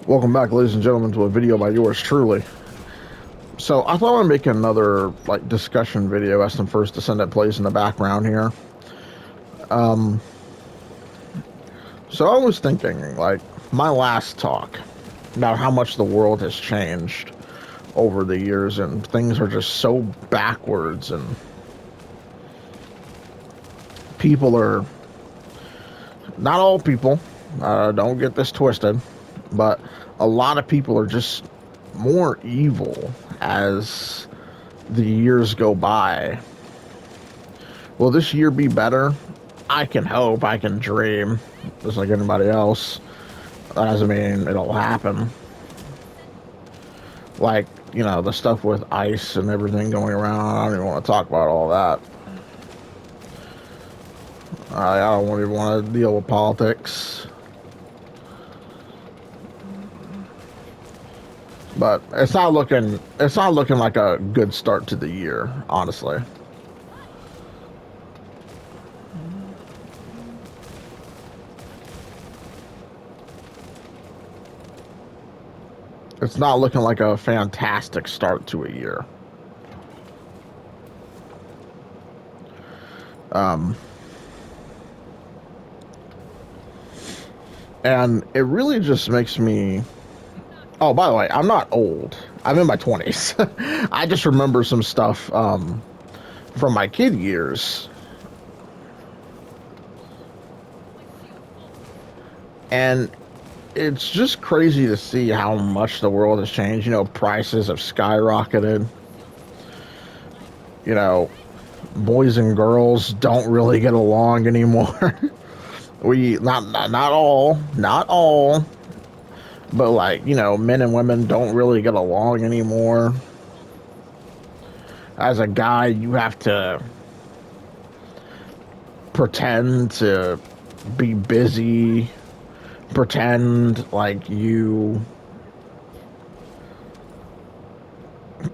Welcome back, ladies and gentlemen, to a video by yours truly. So I thought I'd make another discussion video as some First Descendant plays in the background here. So I was thinking, my last talk about how much the world has changed over the years, and things are just so backwards, and people are not all people. Don't get this twisted, but a lot of people are just more evil as the years go by. Will this year be better? I can hope, I can dream, just like anybody else. That doesn't mean it'll happen. The stuff with ICE and everything going around, I don't even want to talk about all that. I don't even want to deal with politics. But it's not looking like a good start to the year, honestly. It's not looking like a fantastic start to a year. And it really just makes me... Oh, by the way, I'm not old. I'm in my 20s. I just remember some stuff from my kid years. And it's just crazy to see how much the world has changed. Prices have skyrocketed. Boys and girls don't really get along anymore. Not all, but men and women don't really get along anymore. As a guy, you have to pretend to be busy, pretend like you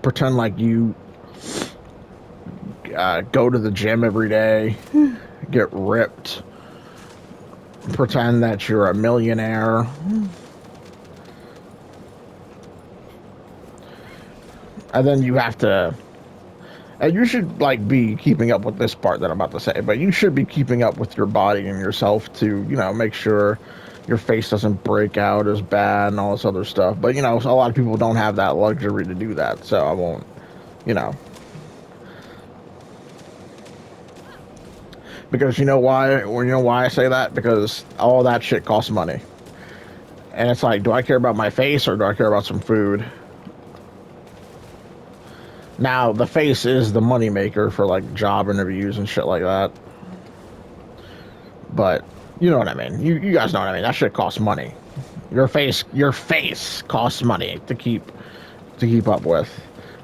go to the gym every day, get ripped, pretend that you're a millionaire. And then you have to, and you should be keeping up with this part that I'm about to say, but you should be keeping up with your body and yourself to, make sure your face doesn't break out as bad and all this other stuff. But, a lot of people don't have that luxury to do that, so I won't, Because you know why? I say that? Because all that shit costs money. And it's like, do I care about my face or do I care about some food? Now, the face is the moneymaker for job interviews and shit like that. But you know what I mean. You guys know what I mean. That shit costs money. Your face costs money to keep up with.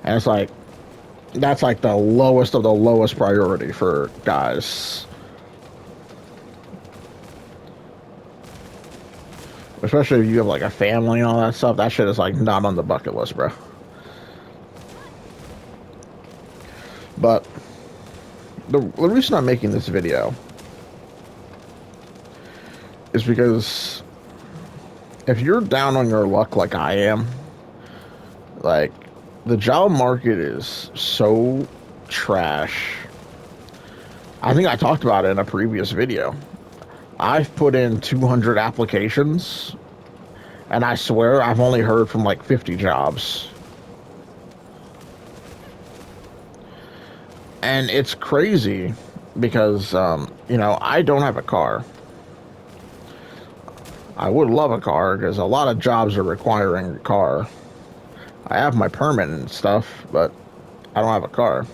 And it's like, that's the lowest of the lowest priority for guys. Especially if you have a family and all that stuff. That shit is not on the bucket list, bro. But the reason I'm making this video is because if you're down on your luck like I am, the job market is so trash. I think I talked about it in a previous video. I've put in 200 applications, and I swear I've only heard from 50 jobs. And it's crazy because, I don't have a car. I would love a car because a lot of jobs are requiring a car. I have my permit and stuff, but I don't have a car.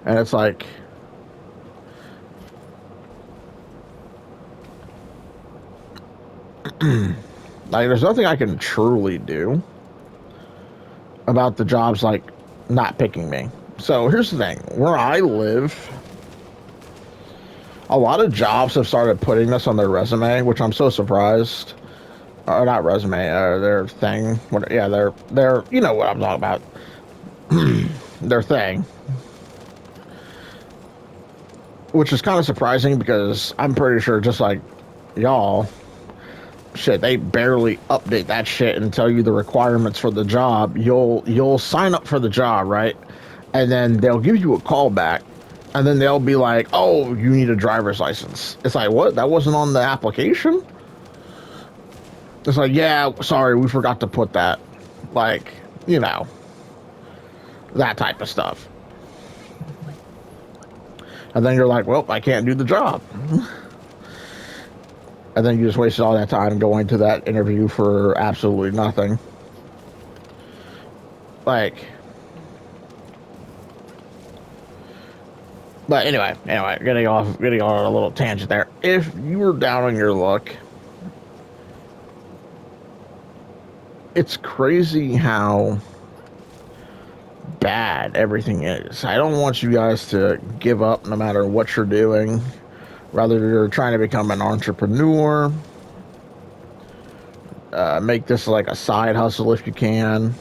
And it's there's nothing I can truly do about the jobs not picking me. So here's the thing, where I live, a lot of jobs have started putting this on their resume, which I'm so surprised. Or not resume, their thing. Yeah, their, you know what I'm talking about. Their thing. which is kind of surprising because I'm pretty sure, just like y'all, shit, they barely update that shit and tell you the requirements for the job. You'll sign up for the job, right? And then they'll give you a call back, and then they'll be like, "Oh, you need a driver's license." It's like, what? That wasn't on the application? It's like, yeah, sorry, we forgot to put that. Like, you know, that type of stuff. And then you're like, well, I can't do the job. And then you just wasted all that time going to that interview for absolutely nothing. Like, but anyway, getting on a little tangent there. If you were down on your luck, it's crazy how bad everything is. I don't want you guys to give up no matter what you're doing. Whether you're trying to become an entrepreneur, make this like a side hustle if you can,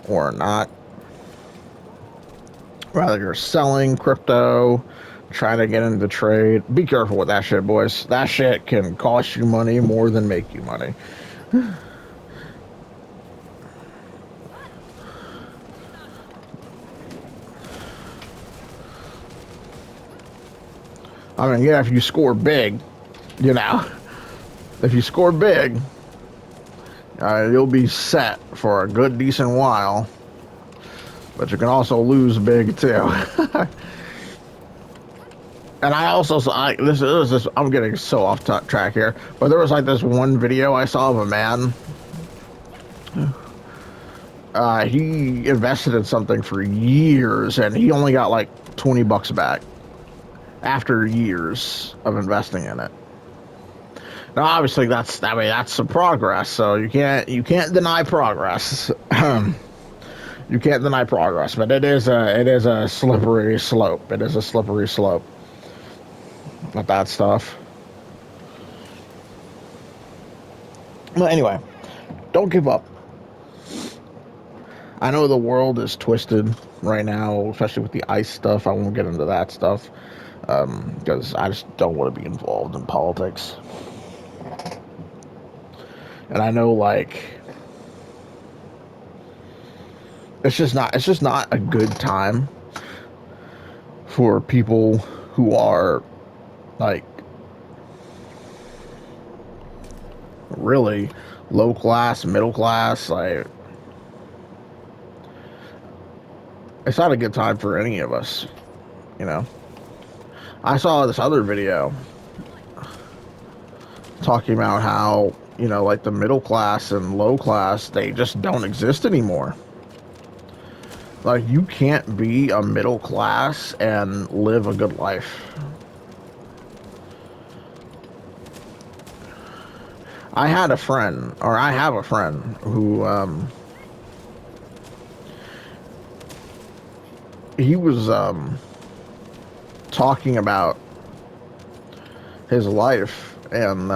or not. Whether you're selling crypto, trying to get into the trade, be careful with that shit, boys. That shit can cost you money more than make you money. I mean, yeah, if you score big, you know, if you score big, you'll be set for a good, decent while. But you can also lose big too. And I also saw I'm getting so off track here, but there was like this one video I saw of a man. He invested in something for years, and he only got like $20 back after years of investing in it. Now, obviously, that's some progress. So you can't deny progress. You can't deny progress, but it is a slippery slope. It is a slippery slope with that stuff. But anyway, don't give up. I know the world is twisted right now, especially with the ICE stuff. I won't get into that stuff because I just don't want to be involved in politics. And I know, like, it's just not a good time for people who are like really low class, middle class. Like, it's not a good time for any of us, you know. I saw this other video talking about how, you know, like the middle class and low class, they just don't exist anymore. Like, you can't be a middle class and live a good life. I have a friend who, he was, talking about his life and,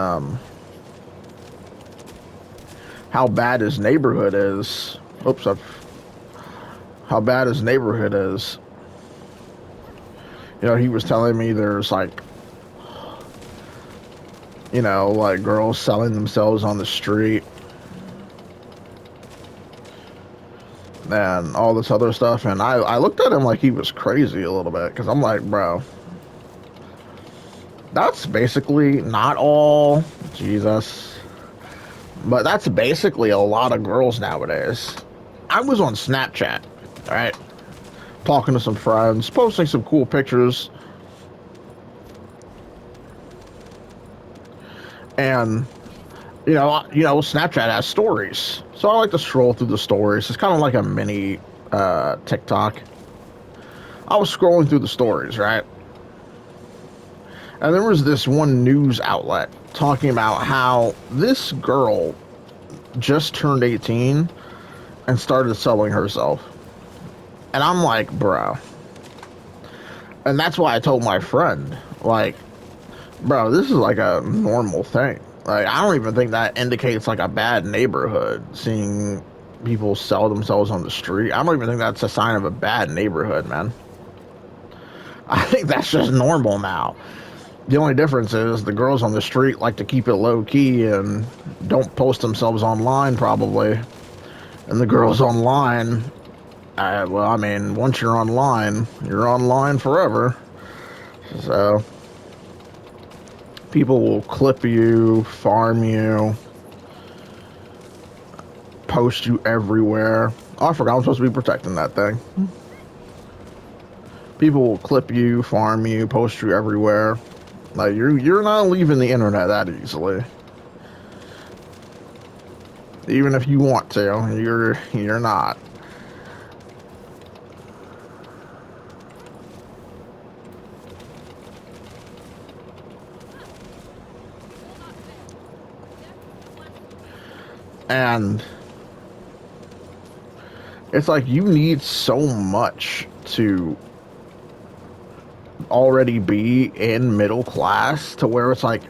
how bad his neighborhood is. How bad his neighborhood is. You know, he was telling me there's like, you know, like girls selling themselves on the street and all this other stuff. And I looked at him like he was crazy a little bit, because I'm like, bro, that's basically not all Jesus, but that's basically a lot of girls nowadays. I was on Snapchat, all right, talking to some friends, posting some cool pictures, and you know, Snapchat has stories, so I like to scroll through the stories. It's kind of like a mini TikTok. I was scrolling through the stories, right, and there was this one news outlet talking about how this girl just turned 18 and started selling herself. And I'm like, bro. And that's why I told my friend, like, bro, this is like a normal thing. Like, I don't even think that indicates like a bad neighborhood, seeing people sell themselves on the street. I don't even think that's a sign of a bad neighborhood, man. I think that's just normal now. The only difference is the girls on the street like to keep it low key and don't post themselves online, probably. And the girls online, well, I mean, once you're online forever. So people will clip you, farm you, post you everywhere. Oh, I forgot I'm supposed to be protecting that thing. People will clip you, farm you, post you everywhere. Like you're not leaving the internet that easily. Even if you want to, you're not. And it's like you need so much to already be in middle class to where it's like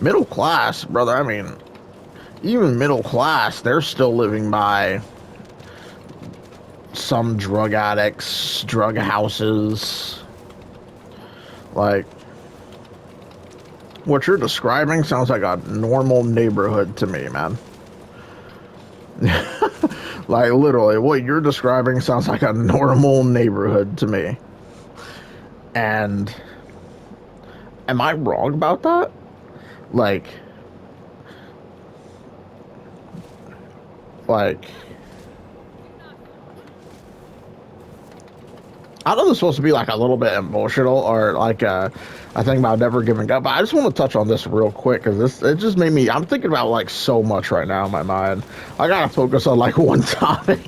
middle class, brother. I mean, even middle class, they're still living by some drug addicts, drug houses. Like, what you're describing sounds like a normal neighborhood to me, man. Like, literally, what you're describing sounds like a normal neighborhood to me. And am I wrong about that? Like, like, I know this is supposed to be like a little bit emotional or like I think about never giving up. But I just want to touch on this real quick because it just made me. I'm thinking about like so much right now in my mind. I gotta focus on like one topic.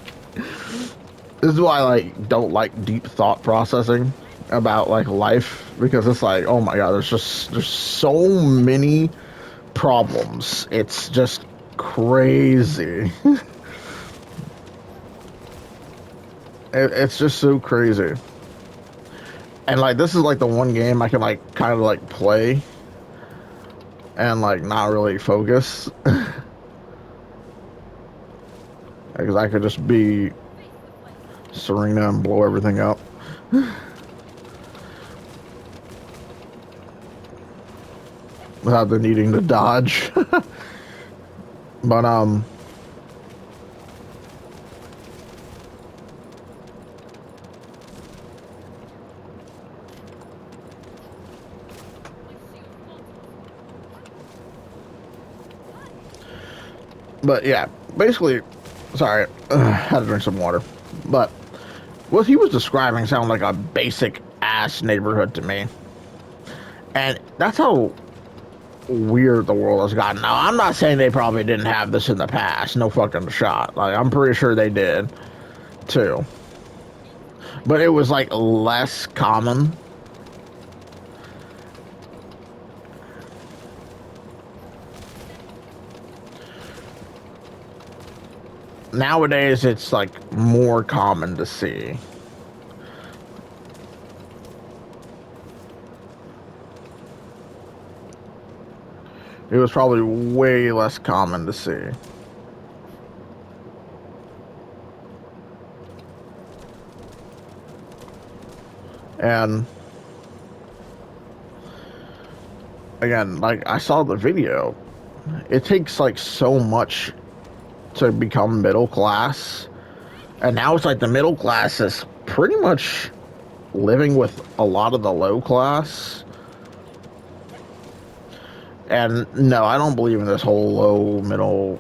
This is why I like don't like deep thought processing about like life because it's like oh my god, there's so many problems. It's just crazy. It's just so crazy. And like this is like the one game I can like kind of like play and like not really focus because I could just be Serena and blow everything up without the needing to dodge. But but yeah, basically, sorry, had to drink some water. But what he was describing sounded like a basic ass neighborhood to me, and that's how weird the world has gotten. Now, I'm not saying they probably didn't have this in the past. No fucking shot. Like I'm pretty sure they did too, but it was like less common. Nowadays, it's like more common to see. It was probably way less common to see. And again, like I saw the video, it takes like so much to become middle class. And now it's like the middle class is pretty much living with a lot of the low class. And no, I don't believe in this whole low middle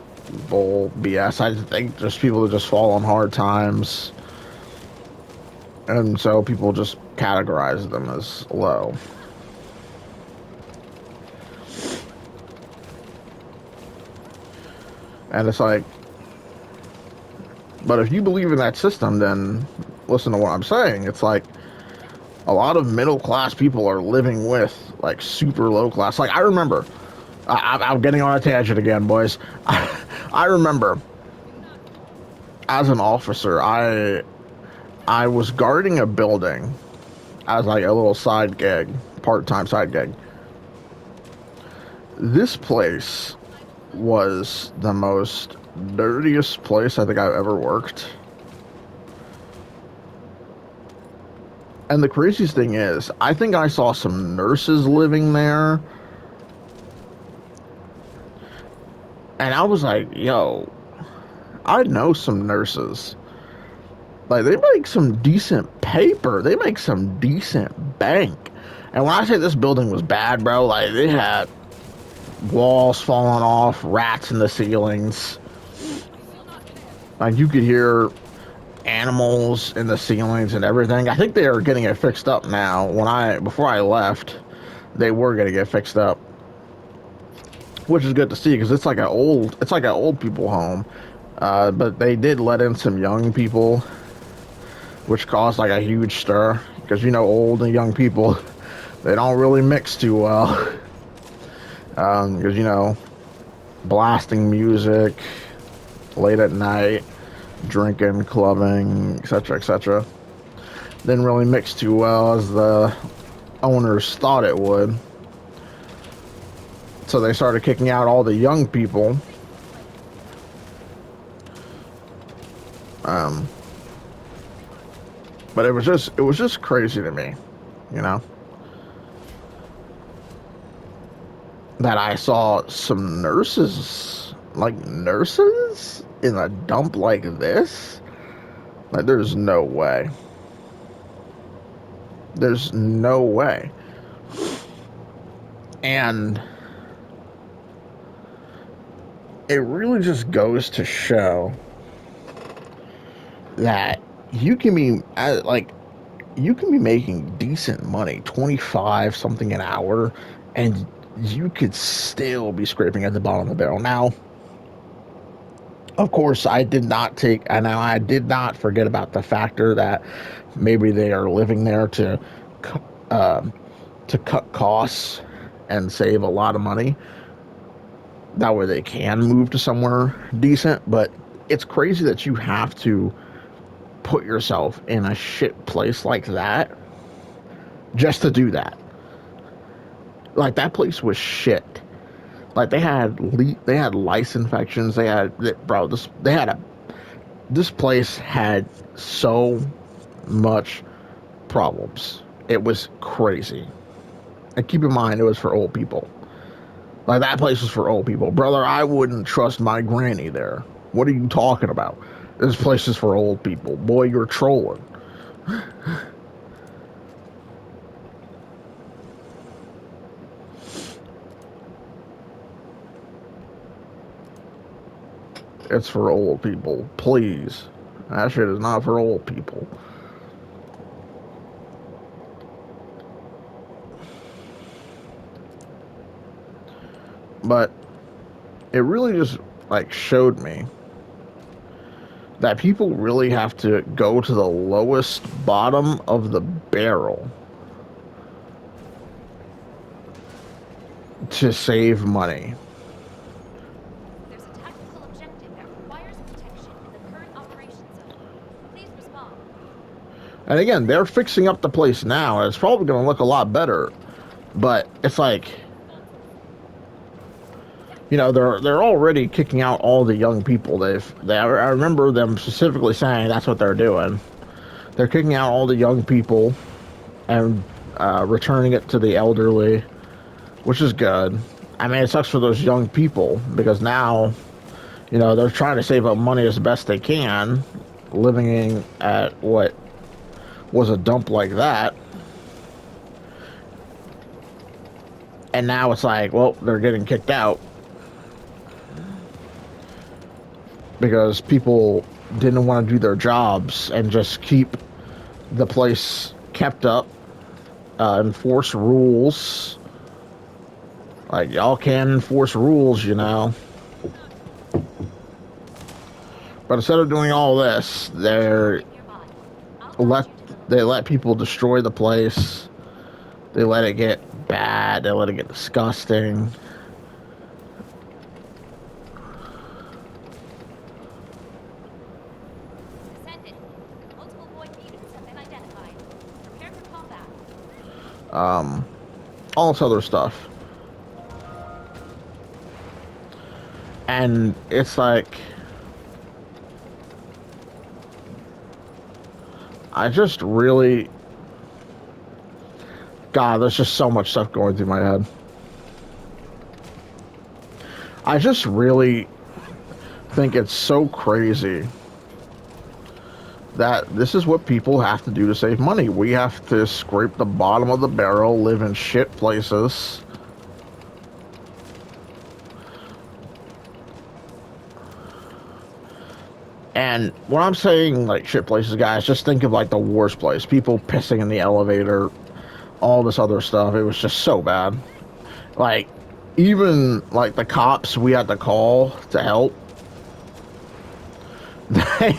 bull BS. I think just people that just fall on hard times. And so people just categorize them as low. And it's like, but if you believe in that system, then listen to what I'm saying. It's like a lot of middle class people are living with like super low class. Like I remember, I'm getting on a tangent again, boys. I remember as an officer, I was guarding a building as like a little side gig, part-time side gig. This place was the most dirtiest place I think I've ever worked. And the craziest thing is, I think I saw some nurses living there, and I was like, yo, I know some nurses. Like, they make some decent paper. They make some decent bank. And when I say this building was bad, bro, like, they had walls falling off, rats in the ceilings. Like, you could hear animals in the ceilings and everything. I think they are getting it fixed up now. Before I left, they were gonna get fixed up, which is good to see because it's like an old people home. But they did let in some young people, which caused like a huge stir because old and young people they don't really mix too well. Because blasting music late at night, drinking, clubbing, etc., etc. Didn't really mix too well as the owners thought it would. So they started kicking out all the young people. But it was just crazy to me, you know, that I saw some nurses in a dump like this. Like, there's no way. There's no way. And it really just goes to show that you can be making decent money, 25 something an hour, and you could still be scraping at the bottom of the barrel. Now, of course, I did not forget about the factor that maybe they are living there to cut costs and save a lot of money. That way they can move to somewhere decent, but it's crazy that you have to put yourself in a shit place like that just to do that. Like, that place was shit. Like, they had lice infections. This place had so much problems. It was crazy. And keep in mind, it was for old people. Like, that place was for old people. Brother, I wouldn't trust my granny there. What are you talking about? This place is for old people. Boy, you're trolling. It's for old people. Please. That shit is not for old people. But it really just, like, showed me that people really have to go to the lowest bottom of the barrel to save money. There's a tactical objective that requires protection in the current operation zone. Please respond. And again, they're fixing up the place now, and it's probably going to look a lot better. But it's like, they're already kicking out all the young people. I remember them specifically saying that's what they're doing. They're kicking out all the young people and returning it to the elderly, which is good. I mean, it sucks for those young people because now, they're trying to save up money as best they can, living at what was a dump like that. And now it's like, well, they're getting kicked out because people didn't want to do their jobs and just keep the place kept up, enforce rules. Like, y'all can enforce rules, But instead of doing all this, they let people destroy the place. They let it get bad. They let it get disgusting. Ascendant. Multiple void mutants have been identified. Prepare for combat. All this other stuff. And it's like, I just really God, there's just so much stuff going through my head. I just really think it's so crazy that this is what people have to do to save money. We have to scrape the bottom of the barrel, live in shit places. And when I'm saying like shit places, guys, just think of like the worst place. People pissing in the elevator, all this other stuff. It was just so bad. Like, even like the cops we had to call to help, they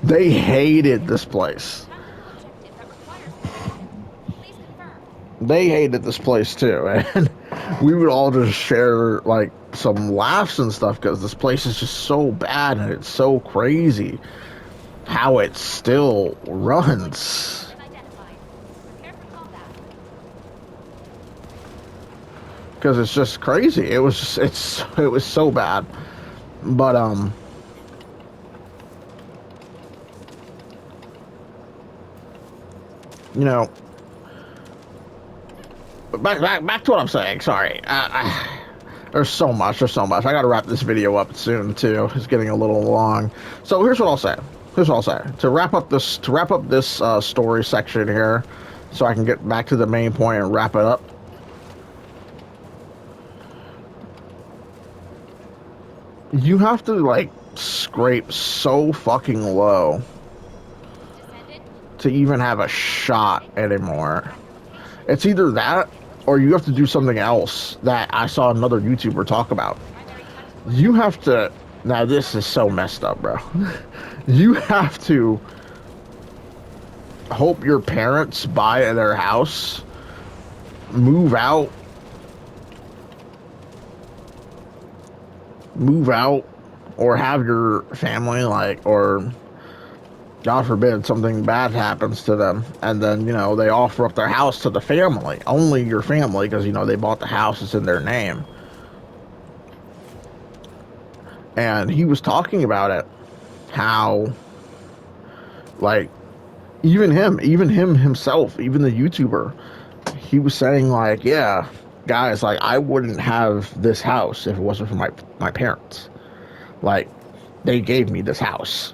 they hated this place. They hated this place too, and we would all just share like some laughs and stuff because this place is just so bad and it's so crazy how it still runs. Because it's just crazy. It was it was so bad, but you know, back to what I'm saying. Sorry, there's so much. There's so much. I gotta wrap this video up soon too. It's getting a little long. So here's what I'll say. Here's what I'll say to wrap up this story section here, so I can get back to the main point and wrap it up. You have to like scrape so fucking low to even have a shot anymore. It's either that or you have to do something else that I saw another YouTuber talk about. You have to, now this is so messed up, bro. You have to hope your parents buy their house, move out, or have your family like, or God forbid something bad happens to them, and then, you know, they offer up their house to the family, only your family, because, you know, they bought the house, it's in their name. And he was talking about it, how, like, even him himself, even the YouTuber, he was saying, like, yeah, guys, like, I wouldn't have this house if it wasn't for my parents. Like, they gave me this house.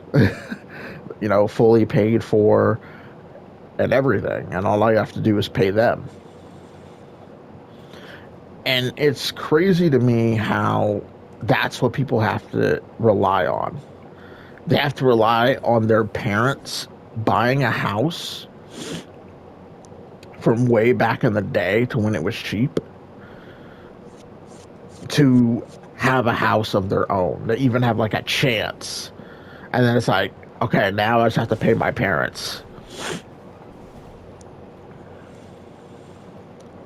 You know, fully paid for and everything, and all I have to do is pay them. And it's crazy to me how that's what people have to rely on. They have to rely on their parents buying a house from way back in the day to when it was cheap to have a house of their own, to even have like a chance. And then it's like, okay, now I just have to pay my parents.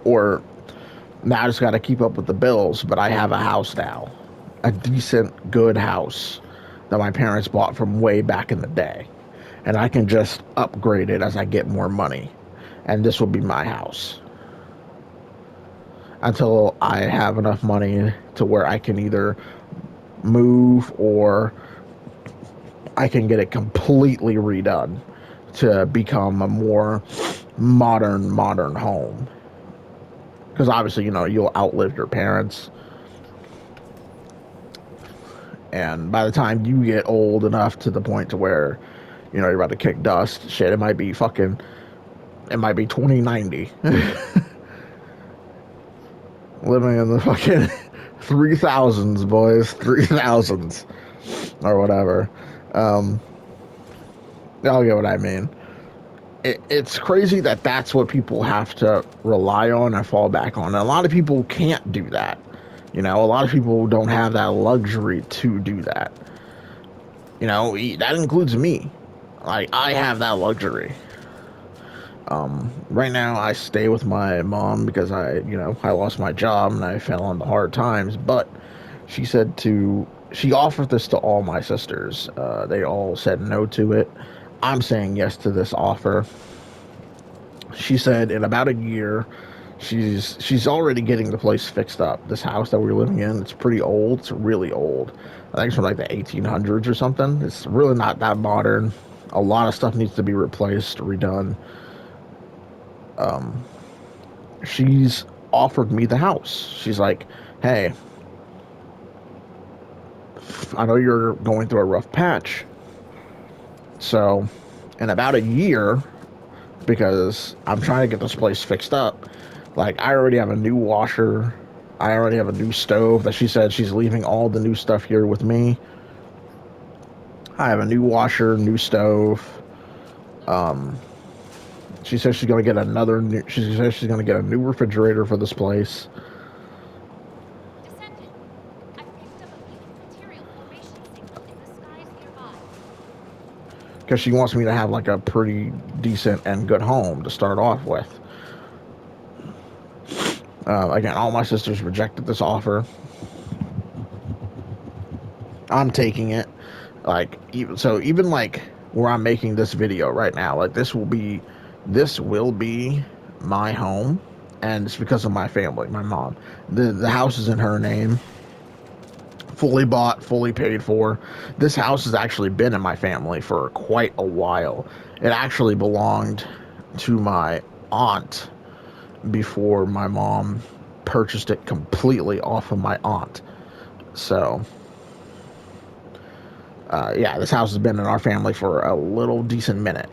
Or now I just got to keep up with the bills, but I have a house now. A decent, good house that my parents bought from way back in the day. And I can just upgrade it as I get more money. And this will be my house. Until I have enough money to where I can either move or I can get it completely redone to become a more modern home. Because obviously, you know, you'll outlive your parents. And by the time you get old enough to the point to where, you know, you're about to kick dust, shit, it might be 2090. Living in the fucking 3000s, boys. 3000s. Or whatever. Y'all get what I mean. It's crazy that that's what people have to rely on and fall back on. And a lot of people can't do that. You know, a lot of people don't have that luxury to do that. You know, that includes me. Like, I have that luxury. Right now I stay with my mom because I lost my job and I fell into hard times, but she offered this to all my sisters. They all said no to it. I'm saying yes to this offer. She said in about a year, she's already getting the place fixed up. This house that we're living in, it's pretty old. It's really old. I think it's from like the 1800s or something. It's really not that modern. A lot of stuff needs to be replaced, redone. she's offered me the house. She's like, hey, I know you're going through a rough patch. So, in about a year, because I'm trying to get this place fixed up, like, I already have a new washer. I already have a new stove that she said she's leaving all the new stuff here with me. I have a new washer, new stove. Um, she says she's gonna get another new. She says she's gonna get a new refrigerator for this place. Descendant, I picked up a few material formation signals in the skies nearby. Because she wants me to have like a pretty decent and good home to start off with. Again, all my sisters rejected this offer. I'm taking it. Like, even like where I'm making this video right now, like this will be my home, and it's because of my family, my mom. The house is in her name, fully bought, fully paid for. This house has actually been in my family for quite a while. It actually belonged to my aunt before my mom purchased it completely off of my aunt. So, yeah, this house has been in our family for a little decent minute.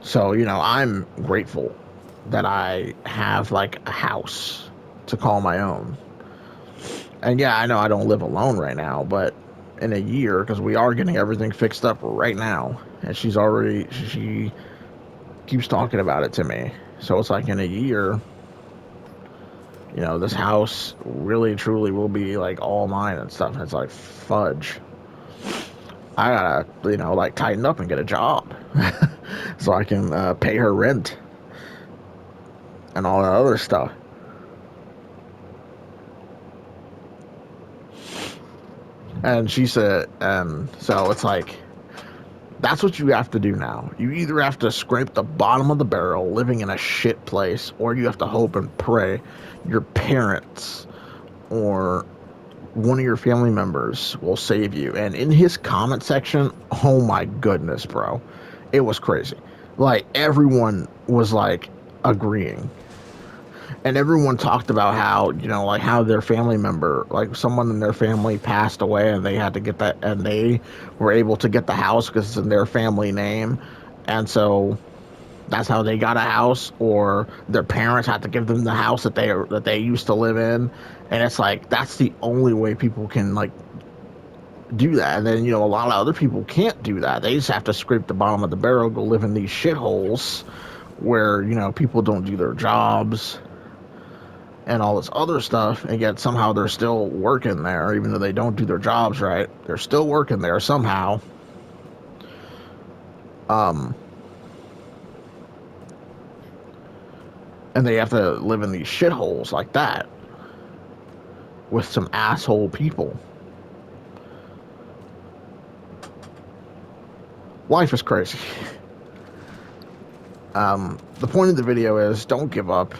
So, I'm grateful that I have like a house to call my own. And yeah, I know I don't live alone right now, but in a year, because we are getting everything fixed up right now, and she keeps talking about it to me. So it's like in a year, this house really truly will be like all mine and stuff. And it's like fudge. I gotta, like tighten up and get a job so I can pay her rent and all that other stuff. And she said, so it's like, that's what you have to do now. You either have to scrape the bottom of the barrel living in a shit place, or you have to hope and pray your parents or one of your family members will save you. And in his comment section, oh my goodness, bro, it was crazy. Like, everyone was like agreeing, and everyone talked about how, like how their family member, like someone in their family passed away, and they had to get that, and they were able to get the house because it's in their family name, and so that's how they got a house, or their parents had to give them the house that they used to live in. And it's like, that's the only way people can like do that. And then, a lot of other people can't do that. They just have to scrape the bottom of the barrel, go live in these shitholes where, people don't do their jobs and all this other stuff, and yet somehow they're still working there, even though they don't do their jobs right. They're still working there somehow. And they have to live in these shitholes like that with some asshole people. Life is crazy. The point of the video is, don't give up.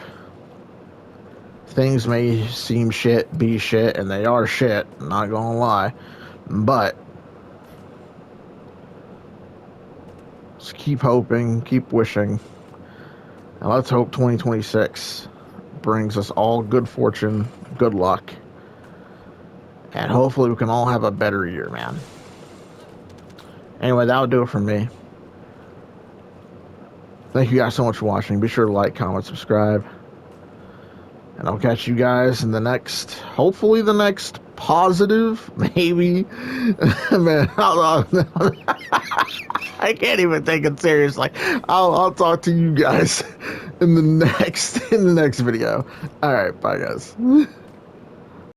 Things may seem shit, be shit, and they are shit, not gonna lie. But just keep hoping, keep wishing, and let's hope 2026 brings us all good fortune, good luck, and hopefully we can all have a better year, man. Anyway, that'll do it for me. Thank you guys so much for watching. Be sure to like, comment, subscribe. And I'll catch you guys in the next, hopefully the next positive, maybe. Man, I can't even take it seriously. I'll talk to you guys in the next video. All right, bye guys.